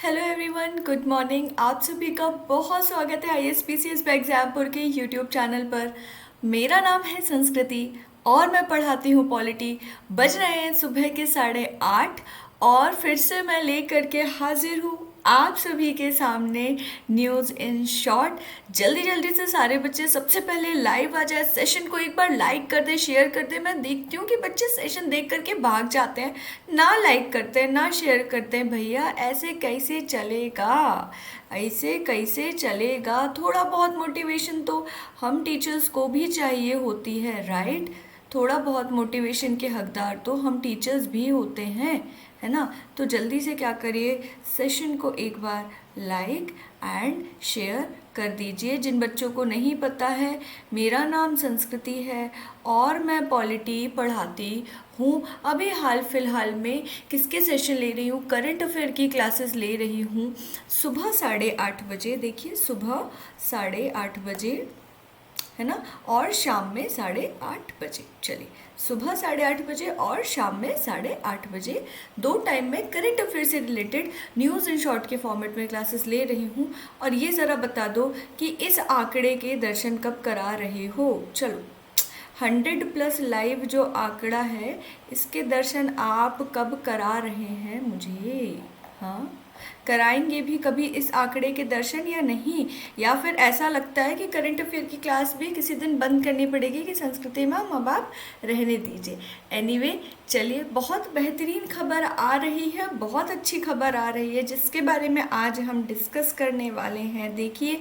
Hello everyone, good morning. आप सभी का बहुत स्वागत है आईएसपीसीएस एग्जामपुर के यूट्यूब चैनल पर। मेरा नाम है संस्कृति और मैं पढ़ाती हूँ पॉलिटी। बज रहे हैं सुबह के 8:30 और फिर से मैं लेकर के हाजिर हूँ आप सभी के सामने न्यूज़ इन शॉर्ट। जल्दी जल्दी से सारे बच्चे सबसे पहले लाइव आ जाए, सेशन को एक बार लाइक कर दे, शेयर कर दे। मैं देखती हूँ कि बच्चे सेशन देख करके भाग जाते हैं, ना लाइक करते हैं ना शेयर करते हैं। भैया ऐसे कैसे चलेगा, ऐसे कैसे चलेगा। थोड़ा बहुत मोटिवेशन तो हम टीचर्स को भी चाहिए होती है, राइट। थोड़ा बहुत मोटिवेशन के हकदार तो हम टीचर्स भी होते हैं, है ना। तो जल्दी से क्या करिए, सेशन को एक बार लाइक एंड शेयर कर दीजिए। जिन बच्चों को नहीं पता है, मेरा नाम संस्कृति है और मैं पॉलिटी पढ़ाती हूँ। अभी हाल फिलहाल में किसके सेशन ले रही हूँ, करंट अफेयर की क्लासेस ले रही हूँ सुबह 8:30 बजे। देखिए सुबह 8:30 बजे, है ना, और शाम में 8:30 बजे। चलिए, सुबह 8:30 बजे और शाम में 8:30 बजे, दो टाइम में करंट अफेयर से रिलेटेड न्यूज़ इन शॉर्ट के फॉर्मेट में क्लासेस ले रही हूँ। और ये ज़रा बता दो कि इस आंकड़े के दर्शन कब करा रहे हो। चलो, 100+ लाइव जो आंकड़ा है, इसके दर्शन आप कब करा रहे हैं मुझे। हाँ, कराएंगे भी कभी इस आंकड़े के दर्शन या नहीं, या फिर ऐसा लगता है कि करंट अफेयर की क्लास भी किसी दिन बंद करनी पड़ेगी कि संस्कृति मैम अब आप रहने दीजिए। एनीवे, चलिए, बहुत बेहतरीन खबर आ रही है, बहुत अच्छी खबर आ रही है जिसके बारे में आज हम डिस्कस करने वाले हैं। देखिए,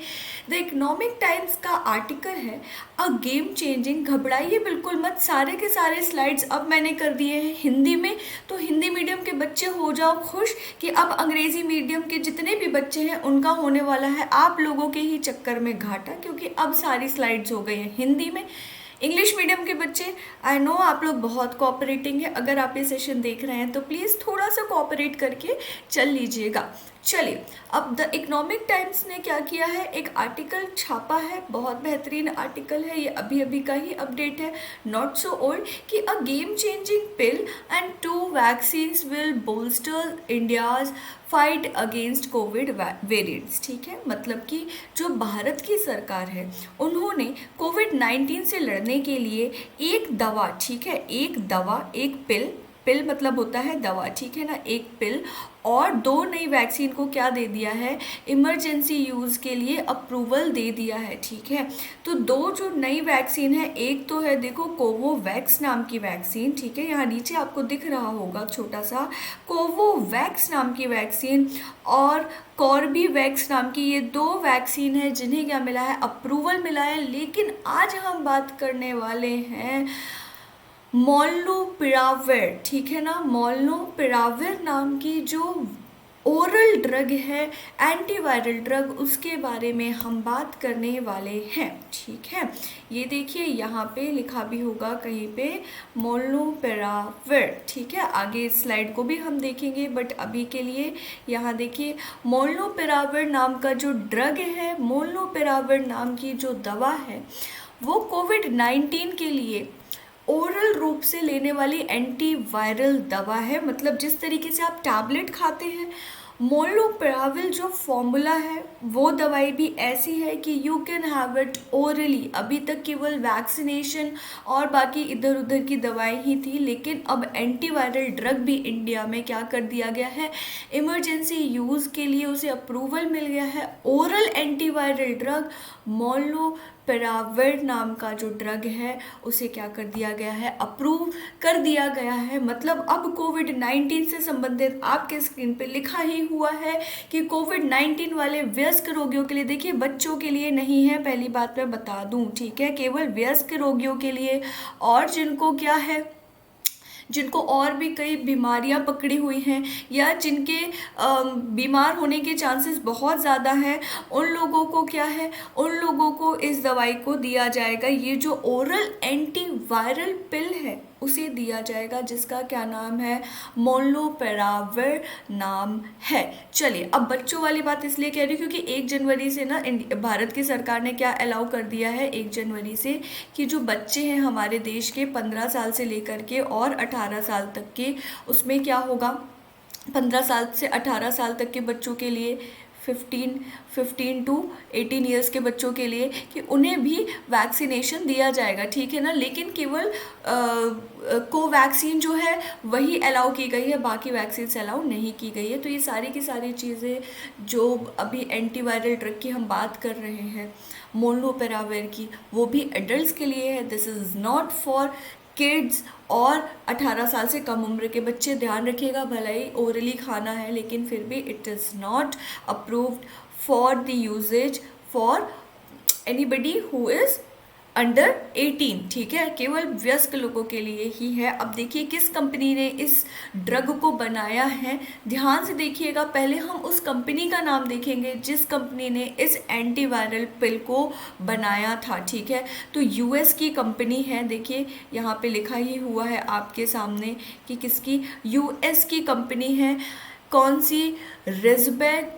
द इकोनॉमिक टाइम्स का आर्टिकल है अ गेम चेंजिंग। घबराइए बिल्कुल मत, सारे के सारे स्लाइड्स अब मैंने कर दिए हैं हिंदी में, तो हिंदी मीडियम के बच्चे हो जाओ खुश कि अब अंग्रेजी मीडियम के जितने भी बच्चे हैं उनका होने वाला है आप लोगों के ही चक्कर में घाटा, क्योंकि अब सारी स्लाइड्स हो गई हैं हिंदी में। इंग्लिश मीडियम के बच्चे, आई नो आप लोग बहुत कोऑपरेटिंग है, अगर आप ये सेशन देख रहे हैं तो प्लीज़ थोड़ा सा कोऑपरेट करके चल लीजिएगा। चलिए, अब द इकोनॉमिक टाइम्स ने क्या किया है, एक आर्टिकल छापा है, बहुत बेहतरीन आर्टिकल है, ये अभी अभी का ही अपडेट है, नॉट सो ओल्ड, कि a game changing pill and 2 vaccines will bolster India's fight against Covid variants. ठीक है, मतलब कि जो भारत की सरकार है उन्होंने कोविड-19 से लड़ने के लिए एक दवा, ठीक है, एक दवा, एक पिल, पिल मतलब होता है दवा, ठीक है ना, एक पिल और 2 नई वैक्सीन को क्या दे दिया है, इमरजेंसी यूज़ के लिए अप्रूवल दे दिया है। ठीक है, तो 2 जो नई वैक्सीन है, एक तो है देखो कोवोवैक्स नाम की वैक्सीन, ठीक है, यहाँ नीचे आपको दिख रहा होगा छोटा सा कोवोवैक्स नाम की वैक्सीन, और कॉर्बीवैक्स नाम की, ये 2 वैक्सीन है जिन्हें क्या मिला है, अप्रूवल मिला है। लेकिन आज हम बात करने वाले हैं मोलनुपिराविर, ठीक है ना, मोलनुपिराविर नाम की जो ओरल ड्रग है, एंटीवायरल ड्रग, उसके बारे में हम बात करने वाले हैं। ठीक है, ये देखिए यहाँ पे लिखा भी होगा कहीं पे मोलनुपिराविर। ठीक है, आगे इस स्लाइड को भी हम देखेंगे, बट अभी के लिए यहाँ देखिए, मोलनुपिराविर नाम का जो ड्रग है, मोलनुपिराविर नाम की जो दवा है, वो कोविड-19 के लिए ओरल रूप से लेने वाली एंटीवायरल दवा है। मतलब जिस तरीके से आप टैबलेट खाते हैं, मोलनुपिराविर जो फॉर्मूला है वो दवाई भी ऐसी है कि you can have it orally. अभी तक केवल वैक्सीनेशन और बाकी इधर उधर की दवाएं ही थी, लेकिन अब एंटीवायरल ड्रग भी इंडिया में क्या कर दिया गया है, इमरजेंसी यूज़ के लिए उसे अप्रूवल मिल गया है। ओरल एंटीवायरल ड्रग मोलनुपिराविर नाम का जो ड्रग है उसे क्या कर दिया गया है, अप्रूव कर दिया गया है। मतलब अब कोविड-19 से संबंधित आपके स्क्रीन पे लिखा ही हुआ है कि कोविड-19 वाले वयस्क रोगियों के लिए, देखिए बच्चों के लिए नहीं है, पहली बात मैं बता दूं, ठीक है, केवल वयस्क रोगियों के लिए, और जिनको क्या है, जिनको और भी कई बीमारियां पकड़ी हुई हैं या जिनके बीमार होने के चांसेस बहुत ज़्यादा हैं, उन लोगों को क्या है, उन लोगों को इस दवाई को दिया जाएगा। ये जो ओरल एंटीवायरल पिल है उसे दिया जाएगा, जिसका क्या नाम है, मोलनुपिराविर नाम है। चलिए, अब बच्चों वाली बात इसलिए कह रही हूँ क्योंकि 1 जनवरी से ना भारत की सरकार ने क्या अलाउ कर दिया है, 1 जनवरी से, कि जो बच्चे हैं हमारे देश के 15 साल से लेकर के और 18 साल तक के, उसमें क्या होगा, 15 साल से 18 साल तक के बच्चों के लिए, 15 टू 18 ईयर्स के बच्चों के लिए, कि उन्हें भी वैक्सीनेशन दिया जाएगा, ठीक है ना। लेकिन केवल कोवैक्सीन जो है वही अलाउ की गई है, बाकी वैक्सीन अलाउ नहीं की गई है। तो ये सारी की सारी चीज़ें जो अभी एंटीवायरल ड्रग की हम बात कर रहे हैं, मोलनूपिराविर की, वो भी एडल्ट्स के लिए है। This is not for kids और 18 साल से कम उम्र के बच्चे। ध्यान रखिएगा, भला ही ओरली खाना है लेकिन फिर भी it is not approved for the usage for anybody who is under 18, ठीक है, केवल वयस्क लोगों के लिए ही है। अब देखिए किस कंपनी ने इस ड्रग को बनाया है, ध्यान से देखिएगा। पहले हम उस कंपनी का नाम देखेंगे जिस कंपनी ने इस एंटीवायरल पिल को बनाया था, ठीक है। तो यूएस की कंपनी है, देखिए यहाँ पे लिखा ही हुआ है आपके सामने कि किसकी, यूएस की कंपनी है। कौन सी, रिजबैक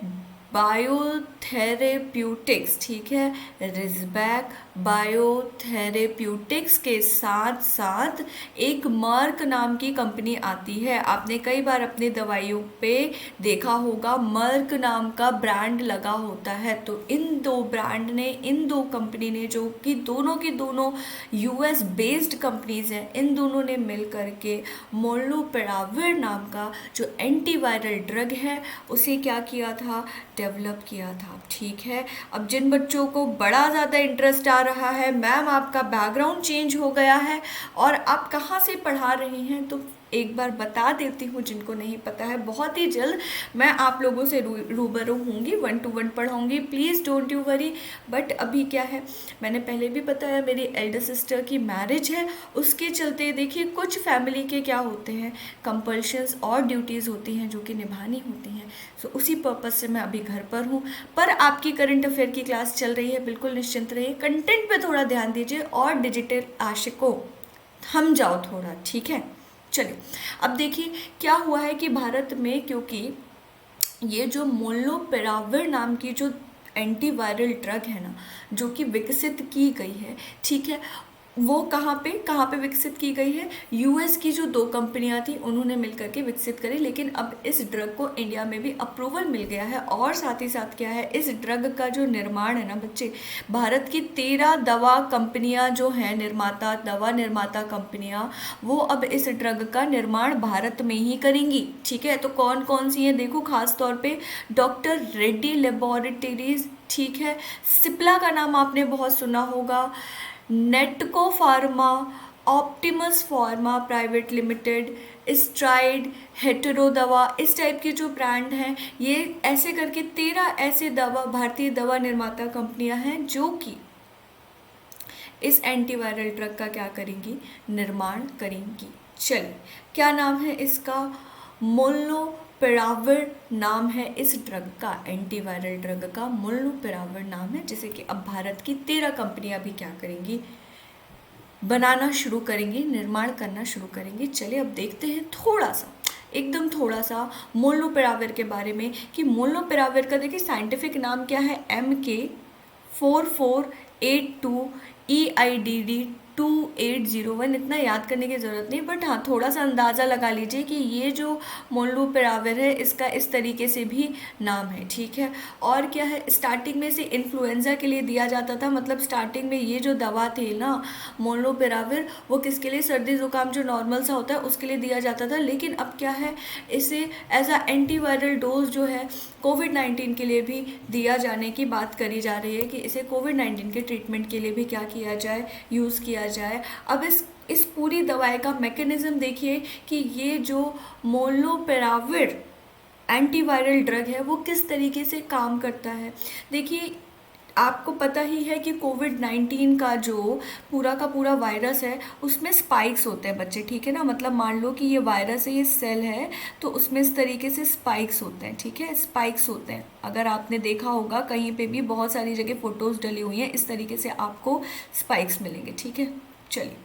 बायोथेरेप्यूटिक्स, ठीक है, रिजबैक बायोथेरेप्यूटिक्स के साथ साथ एक मर्क नाम की कंपनी आती है। आपने कई बार अपने दवाइयों पे देखा होगा मर्क नाम का ब्रांड लगा होता है। तो इन दो ब्रांड ने, इन दो कंपनी ने, जो कि दोनों की दोनों यूएस बेस्ड कंपनीज हैं, इन दोनों ने मिल करके मोलनूपिराविर नाम का जो एंटीवायरल ड्रग है उसे क्या किया था, डेवलप किया था, ठीक है। अब जिन बच्चों को बड़ा ज़्यादा इंटरेस्ट आ रहा है, मैम आपका बैकग्राउंड चेंज हो गया है और आप कहाँ से पढ़ा रही हैं, तो एक बार बता देती हूँ जिनको नहीं पता है। बहुत ही जल्द मैं आप लोगों से रूबरू होंगी, 1 to 1 पढ़ाऊँगी, please don't you worry. But अभी क्या है, मैंने पहले भी बताया मेरी एल्डर सिस्टर की मैरिज है, उसके चलते देखिए कुछ फैमिली के क्या होते हैं, कंपल्शंस और ड्यूटीज़ होती हैं जो कि निभानी होती हैं। सो उसी पर्पज़ से मैं अभी घर पर हूँ, पर आपकी करंट अफेयर की क्लास चल रही है, बिल्कुल निश्चिंत रहिए। कंटेंट पे थोड़ा ध्यान दीजिए और डिजिटल आशिकों थम जाओ थोड़ा, ठीक है। चलिए अब देखिए क्या हुआ है कि भारत में, क्योंकि ये जो मोलनूपिराविर नाम की जो एंटीवायरल ड्रग है ना, जो कि विकसित की गई है, ठीक है, वो कहाँ पे विकसित की गई है, यूएस की जो दो कंपनियां थी उन्होंने मिलकर के विकसित करी। लेकिन अब इस ड्रग को इंडिया में भी अप्रूवल मिल गया है और साथ ही साथ क्या है, इस ड्रग का जो निर्माण है ना बच्चे, भारत की 13 दवा कंपनियां जो हैं, दवा निर्माता कंपनियां, वो अब इस ड्रग का निर्माण भारत में ही करेंगी, ठीक है। तो कौन कौन सी हैं देखो, खास तौर पे डॉक्टर रेड्डी लेबोरेटरीज, ठीक है, सिप्ला का नाम आपने बहुत सुना होगा, Natco pharma, Optimus pharma private limited, Stride, Hetero दवा, इस टाइप की जो ब्रांड हैं, ये ऐसे करके 13 ऐसे भारतीय दवा निर्माता कंपनियां हैं जो कि इस एंटीवायरल ड्रग का क्या करेंगी, निर्माण करेंगी। चलिए क्या नाम है इसका, मोलनूपिराविर नाम है इस ड्रग का, एंटीवायरल ड्रग का मोलनूपिराविर नाम है, जिसे कि अब भारत की 13 कंपनियां भी क्या करेंगी, बनाना शुरू करेंगी, निर्माण करना शुरू करेंगी। चलिए अब देखते हैं थोड़ा सा, एकदम थोड़ा सा मोलनूपिराविर के बारे में, कि मोलनूपिराविर का देखिए साइंटिफिक नाम क्या है, MK4482EIDD2801। इतना याद करने की ज़रूरत नहीं, बट हाँ थोड़ा सा अंदाज़ा लगा लीजिए कि ये जो मोलनूपिराविर है इसका इस तरीके से भी नाम है, ठीक है। और क्या है, स्टार्टिंग में से इन्फ्लुएंजा के लिए दिया जाता था, मतलब स्टार्टिंग में ये जो दवा थी ना मोलनूपिराविर, वो किसके लिए, सर्दी ज़ुकाम जो नॉर्मल सा होता है उसके लिए दिया जाता था। लेकिन अब क्या है, इसे एज अ एंटीवायरल डोज जो है कोविड-19 के लिए भी दिया जाने की बात करी जा रही है, कि इसे कोविड-19 के ट्रीटमेंट के लिए भी क्या किया जाए, यूज़ किया जाए। अब इस पूरी दवाई का मैकेनिज्म देखिए कि ये जो मोलनूपिराविर एंटीवायरल ड्रग है वो किस तरीके से काम करता है। देखिए आपको पता ही है कि कोविड-19 का जो पूरा का पूरा वायरस है उसमें स्पाइक्स होते हैं बच्चे, ठीक है ना। मतलब मान लो कि ये वायरस है, ये सेल है, तो उसमें इस तरीके से स्पाइक्स होते हैं, ठीक है, स्पाइक्स होते हैं। अगर आपने देखा होगा कहीं पे भी बहुत सारी जगह फ़ोटोज़ डली हुई हैं, इस तरीके से आपको स्पाइक्स मिलेंगे, ठीक है। चलिए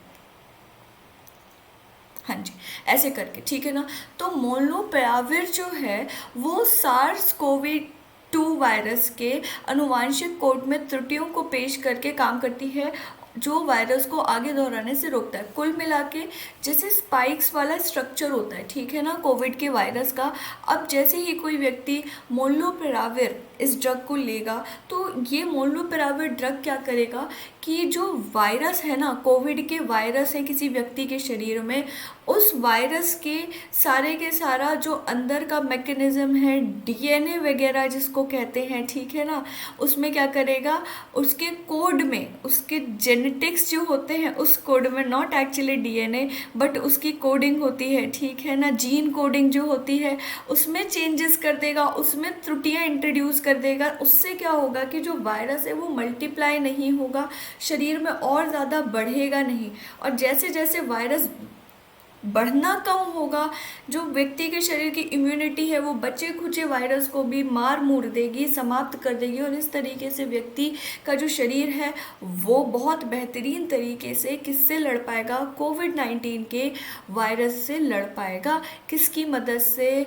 हाँ जी, ऐसे करके, ठीक है ना। तो मोलनूपिराविर जो है वो SARS-CoV-2 वायरस के अनुवांशिक कोड में त्रुटियों को पेश करके काम करती है, जो वायरस को आगे दोहराने से रोकता है। कुल मिला के जैसे स्पाइक्स वाला स्ट्रक्चर होता है, ठीक है ना, कोविड के वायरस का। अब जैसे ही कोई व्यक्ति मोलनुपिराविर इस ड्रग को लेगा, तो ये मोलनुपिराविर ड्रग क्या करेगा कि जो वायरस है ना, कोविड के वायरस है किसी व्यक्ति के शरीर में, उस वायरस के सारा जो अंदर का मैकेनिज्म है, डीएनए वगैरह जिसको कहते हैं, ठीक है ना, उसमें क्या करेगा, उसके कोड में, उसके जेनेटिक्स जो होते हैं उस कोड में, नॉट एक्चुअली डीएनए बट उसकी कोडिंग होती है, ठीक है ना, जीन कोडिंग जो होती है उसमें चेंजेस कर देगा, उसमें त्रुटियां इंट्रोड्यूस कर देगा। उससे क्या होगा कि जो वायरस है वो मल्टीप्लाई नहीं होगा, शरीर में और ज़्यादा बढ़ेगा नहीं। और जैसे जैसे वायरस बढ़ना कम होगा, जो व्यक्ति के शरीर की इम्यूनिटी है वो बचे खुचे वायरस को भी मार मूर देगी, समाप्त कर देगी। और इस तरीके से व्यक्ति का जो शरीर है वो बहुत बेहतरीन तरीके से किससे लड़ पाएगा, कोविड-19 के वायरस से लड़ पाएगा। किसकी मदद से?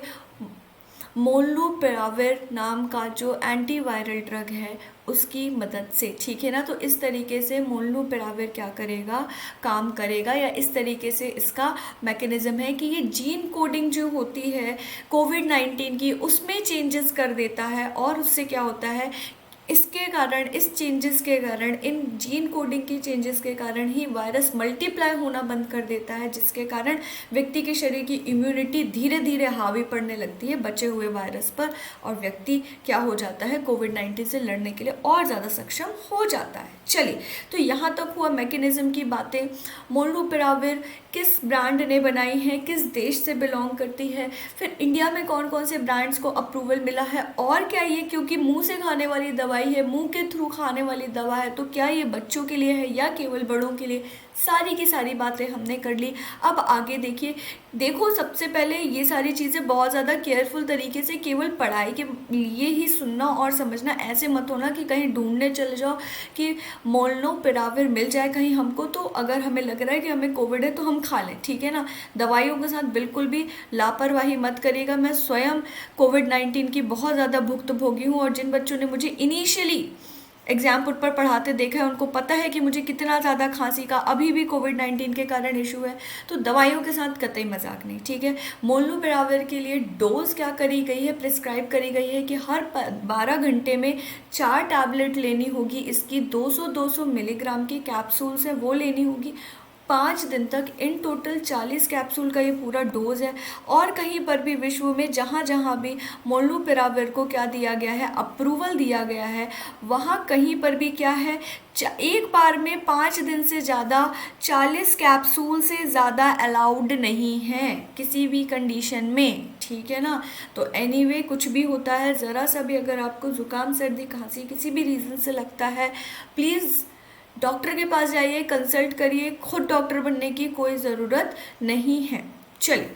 मोलनुपिराविर नाम का जो एंटीवायरल ड्रग है उसकी मदद से, ठीक है ना। तो इस तरीके से मोलनुपिराविर क्या करेगा, काम करेगा, या इस तरीके से इसका मैकेनिज्म है कि ये जीन कोडिंग जो होती है कोविड-19 की उसमें चेंजेस कर देता है। और उससे क्या होता है, इसके कारण, इस चेंजेस के कारण, इन जीन कोडिंग के चेंजेस के कारण ही वायरस मल्टीप्लाई होना बंद कर देता है, जिसके कारण व्यक्ति के शरीर की इम्यूनिटी धीरे धीरे हावी पड़ने लगती है बचे हुए वायरस पर, और व्यक्ति क्या हो जाता है, कोविड-19 से लड़ने के लिए और ज़्यादा सक्षम हो जाता है। चलिए, तो यहाँ तक हुआ मैकेनिज्म की बातें। मोलनुपिराविर किस ब्रांड ने बनाई है, किस देश से बिलोंग करती है, फिर इंडिया में कौन कौन से ब्रांड्स को अप्रूवल मिला है, और क्या ये, क्योंकि मुंह से खाने वाली दवाई है, मुंह के थ्रू खाने वाली दवा है, तो क्या ये बच्चों के लिए है या केवल बड़ों के लिए, सारी की सारी बातें हमने कर ली। अब आगे देखिए, देखो सबसे पहले ये सारी चीज़ें बहुत ज़्यादा केयरफुल तरीके से केवल पढ़ाई के लिए ही सुनना और समझना, ऐसे मत होना कि कहीं ढूंढने चले जाओ कि मोलनुपिराविर मिल जाए कहीं हमको, तो अगर हमें लग रहा है कि हमें कोविड है तो हम खा लें, ठीक है ना। दवाइयों के साथ बिल्कुल भी लापरवाही मत करिएगा। मैं स्वयं कोविड-19 की बहुत ज़्यादा भुक्तभोगी हूँ, और जिन बच्चों ने मुझे इनिशियली एग्जाम पुट पर पढ़ाते देखा है उनको पता है कि मुझे कितना ज़्यादा खांसी का अभी भी कोविड-19 के कारण इशू है। तो दवाइयों के साथ कतई मजाक नहीं, ठीक है। मोलनुपिराविर के लिए डोज क्या करी गई है, प्रिस्क्राइब करी गई है कि हर 12 घंटे में 4 टैबलेट लेनी होगी। इसकी 200-200 मिलीग्राम की कैप्सूल्स है वो लेनी होगी 5 दिन तक। इन टोटल 40 कैप्सूल का ये पूरा डोज है। और कहीं पर भी विश्व में जहाँ जहाँ भी मोलनुपिराविर को क्या दिया गया है, अप्रूवल दिया गया है, वहाँ कहीं पर भी क्या है, एक बार में 5 दिन से ज़्यादा 40 कैप्सूल से ज़्यादा अलाउड नहीं है किसी भी कंडीशन में, ठीक है ना। तो एनीवे कुछ भी होता है, ज़रा सा भी अगर आपको ज़ुकाम, सर्दी, खांसी किसी भी रीज़न से लगता है, प्लीज़ डॉक्टर के पास जाइए, कंसल्ट करिए। खुद डॉक्टर बनने की कोई ज़रूरत नहीं है। चलिए,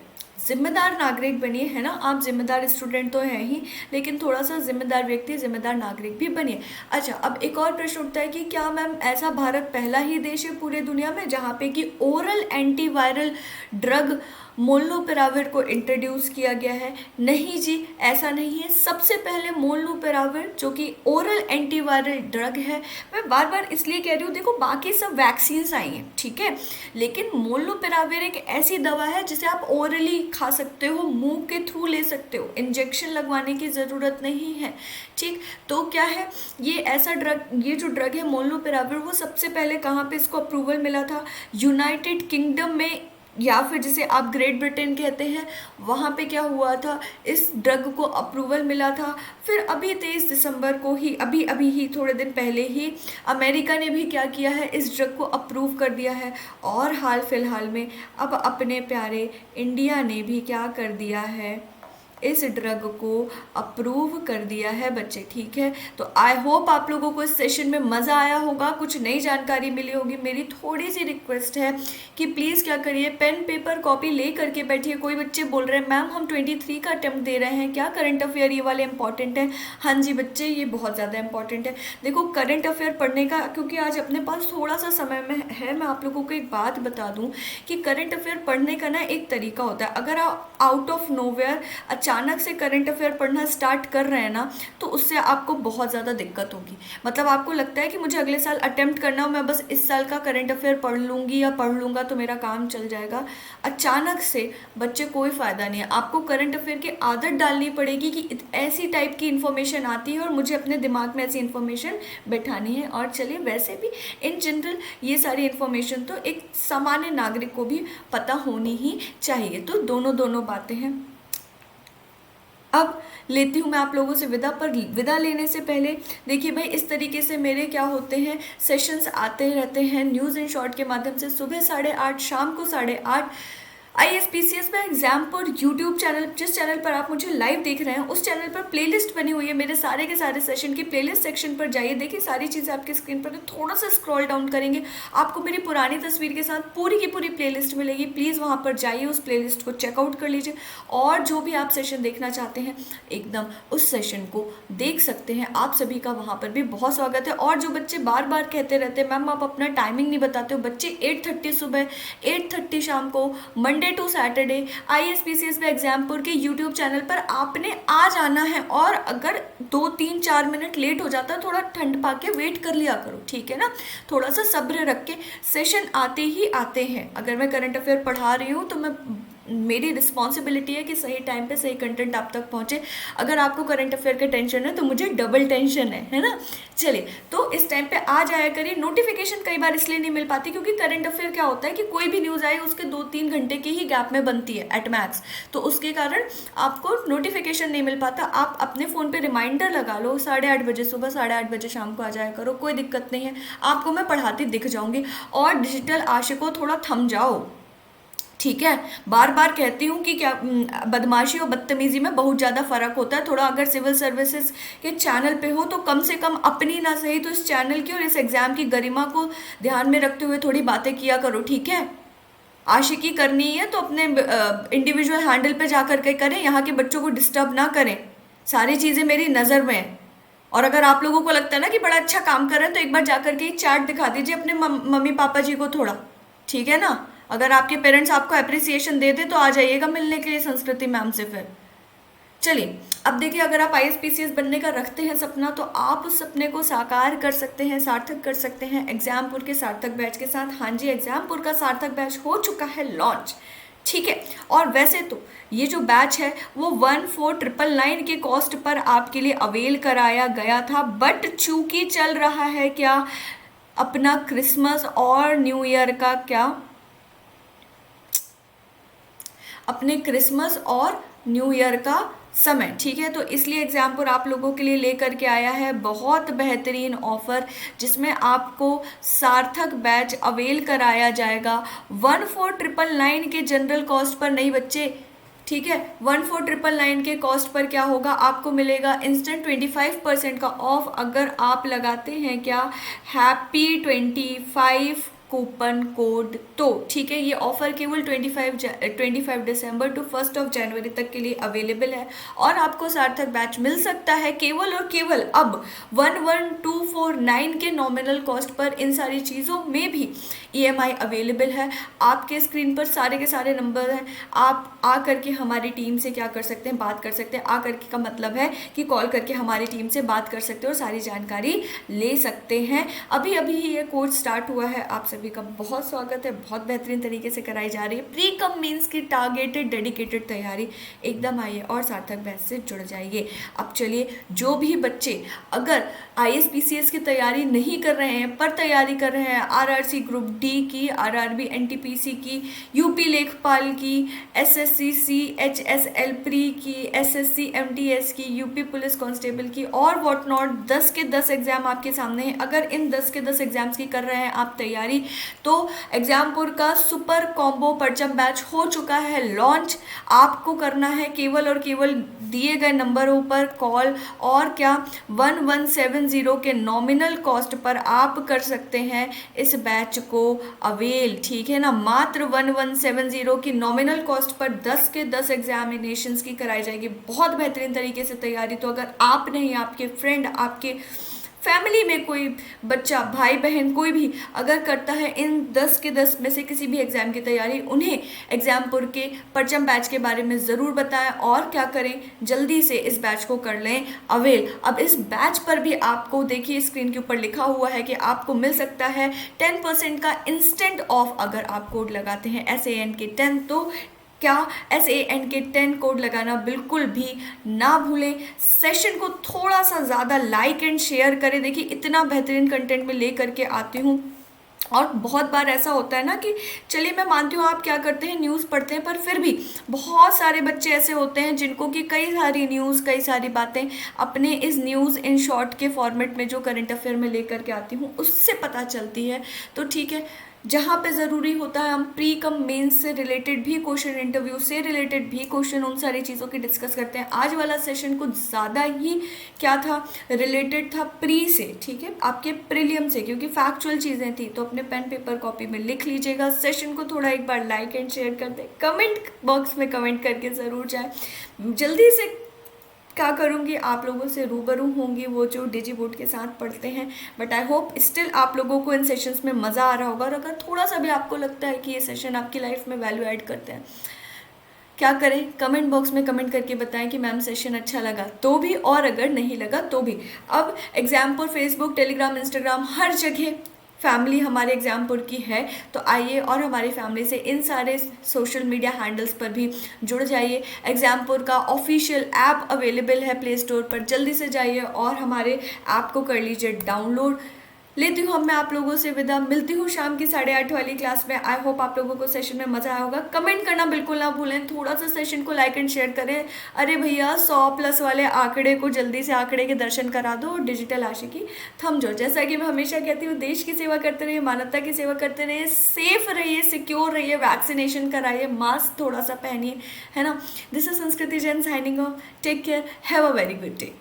जिम्मेदार नागरिक बनिए, है ना। आप जिम्मेदार स्टूडेंट तो हैं ही, लेकिन थोड़ा सा जिम्मेदार व्यक्ति, जिम्मेदार नागरिक भी बनिए। अच्छा, अब एक और प्रश्न उठता है कि क्या मैम ऐसा भारत पहला ही देश है पूरे दुनिया में जहाँ पे कि ओरल एंटीवायरल ड्रग मोलनुपिराविर को इंट्रोड्यूस किया गया है? नहीं जी, ऐसा नहीं है। सबसे पहले मोलनुपिराविर जो कि ओरल एंटीवायरल ड्रग है, मैं बार बार इसलिए कह रही हूँ, देखो बाकी सब वैक्सीन्स आई हैं, ठीक है, लेकिन मोलनुपिराविर एक ऐसी दवा है जिसे आप ओरली खा सकते हो, मुंह के थ्रू ले सकते हो, इंजेक्शन लगवाने की ज़रूरत नहीं है, ठीक। तो क्या है, ये ऐसा ड्रग, ये जो ड्रग है मोलनुपिराविर, वो सबसे पहले कहाँ पे इसको अप्रूवल मिला था? यूनाइटेड किंगडम में, या फिर जिसे आप ग्रेट ब्रिटेन कहते हैं, वहाँ पे क्या हुआ था, इस ड्रग को अप्रूवल मिला था। फिर अभी 23 दिसंबर को ही, अभी अभी ही थोड़े दिन पहले ही अमेरिका ने भी क्या किया है, इस ड्रग को अप्रूव कर दिया है। और हाल फिलहाल में अब अपने प्यारे इंडिया ने भी क्या कर दिया है, इस ड्रग को अप्रूव कर दिया है बच्चे, ठीक है। तो आई होप आप लोगों को इस सेशन में मज़ा आया होगा, कुछ नई जानकारी मिली होगी। मेरी थोड़ी सी रिक्वेस्ट है कि प्लीज़ क्या करिए, पेन पेपर कॉपी ले करके बैठिए। कोई बच्चे बोल रहे हैं मैम हम 23 का अटेम्प्ट दे रहे हैं, क्या करंट अफेयर ये वाले इंपॉर्टेंट है? हाँ जी बच्चे, ये बहुत ज़्यादा इंपॉर्टेंट है। देखो करंट अफेयर पढ़ने का, क्योंकि आज अपने पास थोड़ा सा समय में है, मैं आप लोगों को एक बात बता दूँ कि करंट अफेयर पढ़ने का ना एक तरीका होता है। अगर आप आउट ऑफ नोवेयर अचानक से करंट अफेयर पढ़ना स्टार्ट कर रहे हैं ना, तो उससे आपको बहुत ज़्यादा दिक्कत होगी। मतलब आपको लगता है कि मुझे अगले साल अटेम्प्ट करना हो, मैं बस इस साल का करंट अफेयर पढ़ लूँगी या पढ़ लूँगा तो मेरा काम चल जाएगा। अचानक से बच्चे कोई फ़ायदा नहीं है। आपको करंट अफेयर की आदत डालनी पड़ेगी कि ऐसी टाइप की इन्फॉर्मेशन आती है और मुझे अपने दिमाग में ऐसी इन्फॉर्मेशन बैठानी है। और चलिए, वैसे भी इन जनरल ये सारी इन्फॉर्मेशन तो एक सामान्य नागरिक को भी पता होनी ही चाहिए। तो दोनों दोनों बातें हैं। अब लेती हूँ मैं आप लोगों से विदा, पर विदा लेने से पहले देखिए भाई, इस तरीके से मेरे क्या होते हैं, सेशंस आते रहते हैं न्यूज़ इन शॉर्ट के माध्यम से, सुबह 8:30, शाम को 8:30। ISPCS में एग्जामपुर यूट्यूब चैनल, जिस चैनल पर आप मुझे लाइव देख रहे हैं, उस चैनल पर प्लेलिस्ट बनी हुई है मेरे सारे के सारे सेशन की। प्लेलिस्ट सेक्शन पर जाइए, देखिए सारी चीज़ें आपकी स्क्रीन पर। थोड़ा सा स्क्रॉल डाउन करेंगे, आपको मेरी पुरानी तस्वीर के साथ पूरी की पूरी प्लेलिस्ट मिलेगी। प्लीज़ वहाँ पर जाइए, उस प्लेलिस्ट को चेकआउट कर लीजिए और जो भी आप सेशन देखना चाहते हैं एकदम उस सेशन को देख सकते हैं। आप सभी का वहाँ पर भी बहुत स्वागत है। और जो बच्चे बार बार कहते रहते हैं मैम आप अपना टाइमिंग नहीं बताते हो, बच्चे 8:30 सुबह, 8:30 शाम को, मंडे टू सैटरडे ISPCS में एग्जामपुर के यूट्यूब चैनल पर आपने आ जाना है। और अगर 2-3-4 मिनट लेट हो जाता है, थोड़ा ठंड पा के वेट कर लिया करो, ठीक है ना। थोड़ा सा सब्र रख के, सेशन आते ही आते हैं। अगर मैं करंट अफेयर पढ़ा रही हूँ तो मेरी रिस्पॉन्सिबिलिटी है कि सही टाइम पे सही कंटेंट आप तक पहुँचे। अगर आपको करंट अफेयर का टेंशन है तो मुझे डबल टेंशन है ना। चलिए, तो इस टाइम पे आ जाया करिए। नोटिफिकेशन कई बार इसलिए नहीं मिल पाती क्योंकि करंट अफेयर क्या होता है कि कोई भी न्यूज़ आए उसके 2-3 घंटे के ही गैप में बनती है एट मैक्स, तो उसके कारण आपको नोटिफिकेशन नहीं मिल पाता। आप अपने फ़ोन पे रिमाइंडर लगा लो, 8:30 बजे सुबह, 8:30 बजे शाम को आ जाया करो, कोई दिक्कत नहीं है। आपको मैं पढ़ाती दिख जाऊँगी। और डिजिटल आशिकों, थोड़ा थम जाओ, ठीक है। बार बार कहती हूँ कि क्या बदमाशी और बदतमीजी में बहुत ज़्यादा फ़र्क होता है। थोड़ा अगर सिविल सर्विसेज के चैनल पे हो तो कम से कम अपनी ना सही तो इस चैनल की और इस एग्ज़ाम की गरिमा को ध्यान में रखते हुए थोड़ी बातें किया करो, ठीक है। आशिकी करनी है तो अपने इंडिविजुअल हैंडल पे जा कर के करें, यहाँ के बच्चों को डिस्टर्ब ना करें। सारी चीज़ें मेरी नज़र में है। और अगर आप लोगों को लगता है ना कि बड़ा अच्छा काम कर रहे हैं तो एक बार जा कर के चैट दिखा दीजिए अपने मम्मी पापा जी को थोड़ा, ठीक है ना। अगर आपके पेरेंट्स आपको अप्रिसिएशन दे दे तो आ जाइएगा मिलने के लिए संस्कृति मैम से फिर। चलिए, अब देखिए, अगर आप ISPCS बनने का रखते हैं सपना तो आप उस सपने को साकार कर सकते हैं, सार्थक कर सकते हैं एग्जामपुर के सार्थक बैच के साथ। हाँ जी, एग्जामपुर का सार्थक बैच हो चुका है लॉन्च, ठीक है। और वैसे तो ये जो बैच है वो 14,999 के कॉस्ट पर आपके लिए अवेल कराया गया था, बट चूंकि चल रहा है क्या अपना क्रिसमस और न्यू ईयर का, क्या अपने क्रिसमस और न्यू ईयर का समय, ठीक है। तो इसलिए एग्जामपुर आप लोगों के लिए लेकर के आया है बहुत बेहतरीन ऑफर, जिसमें आपको सार्थक बैच अवेल कराया जाएगा 14,999 के जनरल कॉस्ट पर। नहीं बच्चे, ठीक है, 14,999 के कॉस्ट पर क्या होगा, आपको मिलेगा इंस्टेंट 25% का ऑफ अगर आप लगाते हैं क्या हैप्पी 25 कूपन कोड। तो ठीक है, ये ऑफर केवल 25 दिसंबर टू 1 जनवरी तक के लिए अवेलेबल है। और आपको सार्थक बैच मिल सकता है केवल और केवल अब 11,249 के नॉमिनल कॉस्ट पर। इन सारी चीज़ों में भी EMI अवेलेबल है। आपके स्क्रीन पर सारे के सारे नंबर हैं, आप आ करके हमारी टीम से क्या कर सकते हैं, बात कर सकते हैं। आ करके का मतलब है कि कॉल करके हमारी टीम से बात कर सकते हैं और सारी जानकारी ले सकते हैं। अभी अभी ही ये कोर्स स्टार्ट हुआ है, आप सभी का बहुत स्वागत है। बहुत बेहतरीन तरीके से कराई जा रही है प्री कम मीन्स की टारगेटेड डेडिकेटेड तैयारी। एकदम आइए और सार्थक बैच से जुड़ जाइए। अब चलिए, जो भी बच्चे अगर ISPCS की तैयारी नहीं कर रहे हैं पर तैयारी कर रहे हैं RRC ग्रुप D की, RRB NTPC की, UP लेखपाल की, SSC CHSL प्री की, SSC MTS की, UP पुलिस कांस्टेबल की और वॉट नॉट, 10 के 10 एग्जाम आपके सामने हैं। अगर इन 10 के 10 एग्जाम्स की कर रहे हैं आप तैयारी, तो एग्जामपुर का सुपर कॉम्बो परचम बैच हो चुका है लॉन्च। आपको करना है केवल और केवल दिए गए नंबरों पर कॉल, और क्या 1170 के नॉमिनल कॉस्ट पर आप कर सकते हैं इस बैच को अवेल, ठीक है ना। मात्र 1170 की नॉमिनल कॉस्ट पर 10 के 10 एग्जामिनेशंस की कराई जाएगी बहुत बेहतरीन तरीके से तैयारी। तो अगर आप नहीं, आपके फ्रेंड, आपके फैमिली में कोई बच्चा, भाई बहन कोई भी अगर करता है इन 10 के 10 में से किसी भी एग्ज़ाम की तैयारी, उन्हें एग्जामपुर के परचम बैच के बारे में ज़रूर बताएं और क्या करें, जल्दी से इस बैच को कर लें अवेल। अब इस बैच पर भी आपको देखिए स्क्रीन के ऊपर लिखा हुआ है कि आपको मिल सकता है 10% का इंस्टेंट ऑफ अगर आप कोड लगाते हैं SANK10। तो क्या SANK10 कोड लगाना बिल्कुल भी ना भूलें। सेशन को थोड़ा सा ज़्यादा लाइक एंड शेयर करें। देखिए इतना बेहतरीन कंटेंट में ले करके आती हूँ, और बहुत बार ऐसा होता है ना कि चलिए मैं मानती हूँ आप क्या करते हैं, न्यूज़ पढ़ते हैं, पर फिर भी बहुत सारे बच्चे ऐसे होते हैं जिनको कि कई सारी न्यूज़, कई सारी बातें अपने इस न्यूज़ इन शॉर्ट के फॉर्मेट में जो करंट अफेयर में लेकर के आती हूँ उससे पता चलती है। तो ठीक है, जहाँ पे ज़रूरी होता है हम प्री कम मेंस से रिलेटेड भी क्वेश्चन, इंटरव्यू से रिलेटेड भी क्वेश्चन, उन सारी चीज़ों की डिस्कस करते हैं। आज वाला सेशन कुछ ज़्यादा ही क्या था, रिलेटेड था प्री से, ठीक है, आपके प्रीलियम से, क्योंकि फैक्चुअल चीज़ें थी। तो अपने पेन पेपर कॉपी में लिख लीजिएगा। सेशन को थोड़ा एक बार लाइक एंड शेयर कर दें, कमेंट बॉक्स में कमेंट करके ज़रूर जाए। जल्दी से क्या करूँगी, आप लोगों से रूबरू होंगी वो जो डिजी बोर्ड के साथ पढ़ते हैं। बट आई होप स्टिल आप लोगों को इन सेशंस में मज़ा आ रहा होगा, और अगर थोड़ा सा भी आपको लगता है कि ये सेशन आपकी लाइफ में वैल्यू ऐड करते हैं, क्या करें, कमेंट बॉक्स में कमेंट करके बताएं कि मैम सेशन अच्छा लगा तो भी, और अगर नहीं लगा तो भी। अब एग्जामपुर फेसबुक, टेलीग्राम, इंस्टाग्राम, हर जगह फैमिली हमारे एग्जामपुर की है। तो आइए और हमारी फैमिली से इन सारे सोशल मीडिया हैंडल्स पर भी जुड़ जाइए। एग्जामपुर का ऑफिशियल ऐप अवेलेबल है प्ले स्टोर पर, जल्दी से जाइए और हमारे ऐप को कर लीजिए डाउनलोड। लेती हूँ अब मैं आप लोगों से विदा, मिलती हूँ शाम की 8:30 वाली क्लास में। आई होप आप लोगों को सेशन में मज़ा आया होगा। कमेंट करना बिल्कुल ना भूलें, थोड़ा सा सेशन को लाइक एंड शेयर करें। अरे भैया 100+ वाले आंकड़े को जल्दी से आंकड़े के दर्शन करा दो, डिजिटल आशिकी थम जाओ। जैसा कि मैं हमेशा कहती हूँ, देश की सेवा करते रहिए, मानवता की सेवा करते रहिए, सेफ रहिए, सिक्योर रहिए, वैक्सीनेशन कराइए, मास्क थोड़ा सा पहनिए, है ना। This is Sanskriti Jain signing off. Take care, have a very good day.